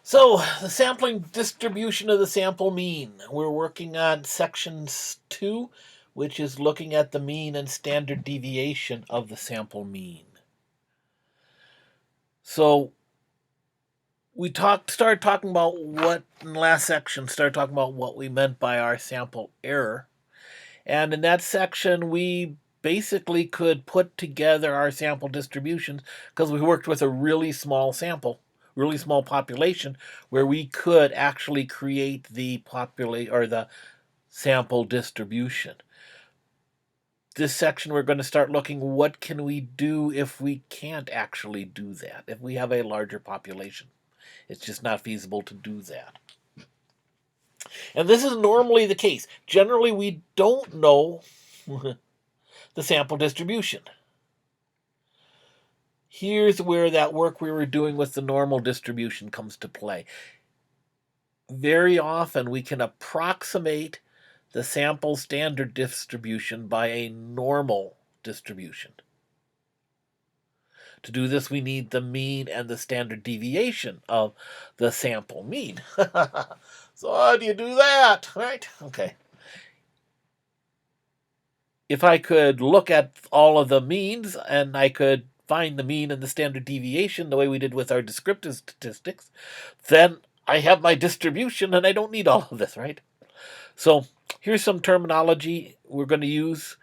So, the sampling distribution of the sample mean. We're working on sections 2, which is looking at the mean and standard deviation of the sample mean. So, we started talking about what in the last section, started talking about what we meant by our sample error. And in that section, we basically could put together our sample distributions because we worked with a really small sample, really small population, where we could actually create the the sample distribution. This section, we're going to start looking what can we do if we can't actually do that, if we have a larger population. It's just not feasible to do that. And this is normally the case. Generally, we don't know the sample distribution. Here's where that work we were doing with the normal distribution comes to play. Very often we can approximate the sample standard distribution by a normal distribution. To do this, we need the mean and the standard deviation of the sample mean. So how do you do that? Right? Okay. If I could look at all of the means and I could find the mean and the standard deviation the way we did with our descriptive statistics, then I have my distribution and I don't need all of this, right? So here's some terminology we're going to use.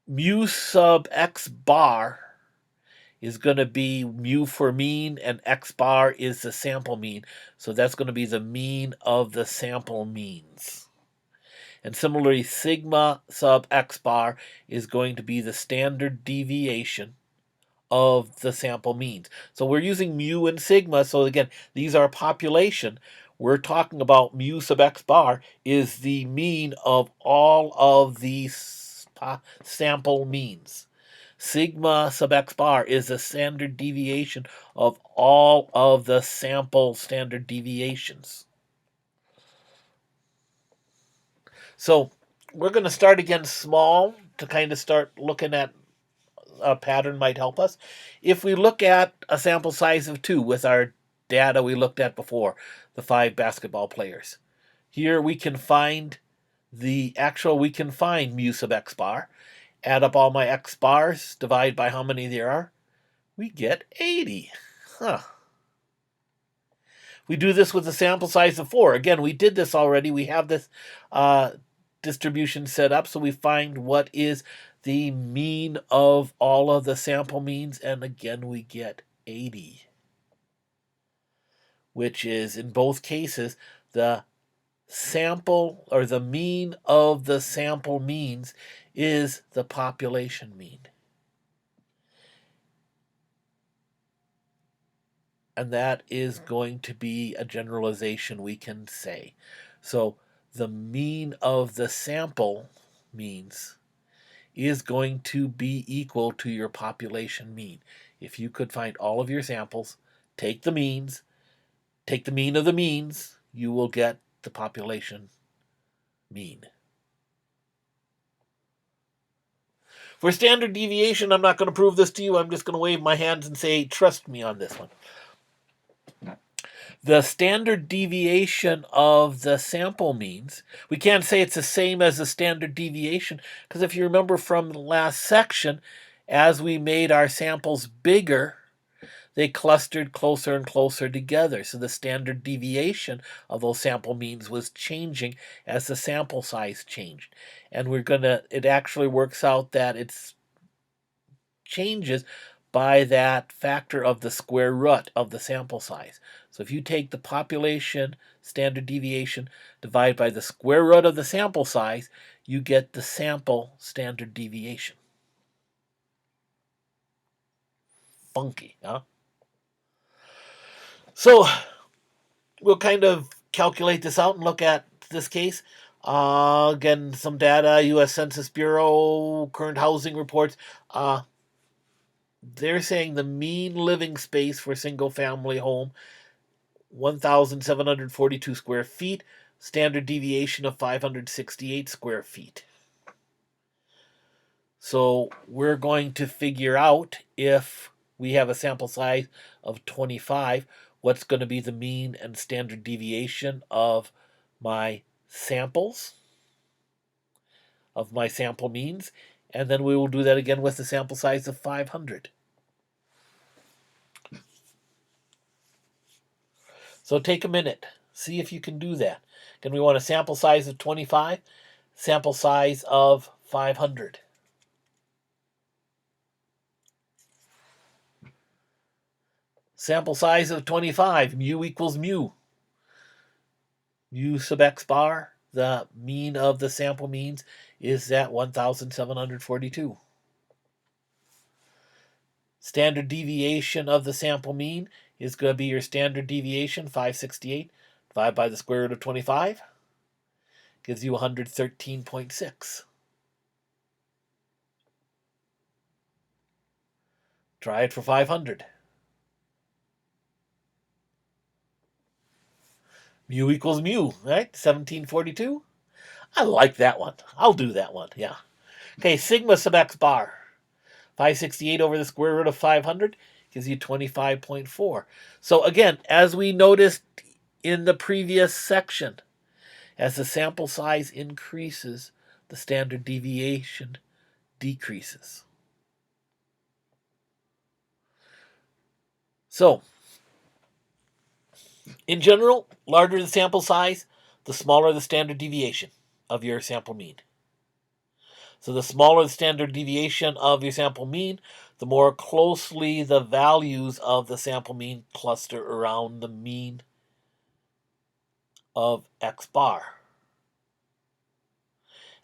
Mu sub x bar is going to be mu for mean, and x bar is the sample mean. So that's going to be the mean of the sample means. And similarly, sigma sub x bar is going to be the standard deviation of the sample means. So we're using mu and sigma. So again, these are population. We're talking about mu sub x bar is the mean of all of these sample means. Sigma sub x bar is the standard deviation of all of the sample standard deviations. So we're going to start again small to kind of start looking at a pattern might help us. If we look at a sample size of 2 with our data we looked at before, the 5 basketball players, here we can find we can find mu sub x bar, add up all my x bars, divide by how many there are, we get 80. We do this with a sample size of 4. Again, we did this already. We have this distribution set up, so we find what is the mean of all of the sample means, and again we get 80, which is in both cases the sample or the mean of the sample means is the population mean. And that is going to be a generalization we can say. So the mean of the sample means is going to be equal to your population mean. If you could find all of your samples, take the means, take the mean of the means, you will get the population mean. For standard deviation, I'm not going to prove this to you. I'm just going to wave my hands and say, trust me on this one. The standard deviation of the sample means, we can't say it's the same as the standard deviation, because if you remember from the last section, as we made our samples bigger, they clustered closer and closer together. So the standard deviation of those sample means was changing as the sample size changed. And it actually works out that it changes by that factor of the square root of the sample size. So if you take the population standard deviation, divide by the square root of the sample size, you get the sample standard deviation. Funky, huh? So we'll kind of calculate this out and look at this case. Again, some data, U.S. Census Bureau, current housing reports. They're saying the mean living space for a single-family home, 1,742 square feet, standard deviation of 568 square feet. So we're going to figure out if we have a sample size of 25, what's going to be the mean and standard deviation of my samples, of my sample means, and then we will do that again with the sample size of 500. So take a minute, see if you can do that. Again, we want a sample size of 25, sample size of 500. Sample size of 25, mu equals mu. Mu sub x bar, the mean of the sample means, is at 1,742. Standard deviation of the sample mean is going to be your standard deviation, 568, divided by the square root of 25, gives you 113.6. Try it for 500. Mu equals mu, right? 1742. I like that one. I'll do that one, yeah. Okay, sigma sub x bar. 568 over the square root of 500 gives you 25.4. So again, as we noticed in the previous section, as the sample size increases, the standard deviation decreases. So, in general, larger the sample size, the smaller the standard deviation of your sample mean. So the smaller the standard deviation of your sample mean, the more closely the values of the sample mean cluster around the mean of x bar.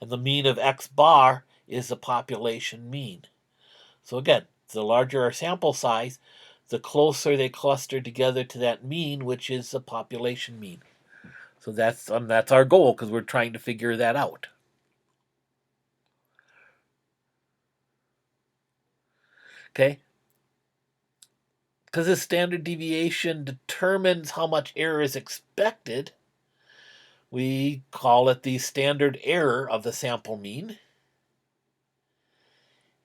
And the mean of x bar is the population mean. So again, the larger our sample size, the closer they cluster together to that mean, which is the population mean. So that's our goal, because we're trying to figure that out. Okay? Because the standard deviation determines how much error is expected, we call it the standard error of the sample mean.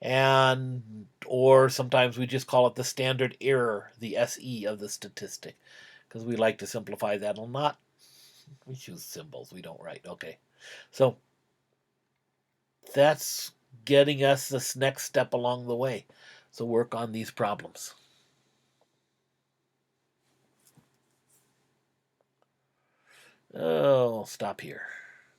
And or sometimes we just call it the standard error, the SE of the statistic, because we like to simplify that a lot. We choose symbols, we don't write. Okay, so that's getting us this next step along the way. So work on these problems. Oh, stop here.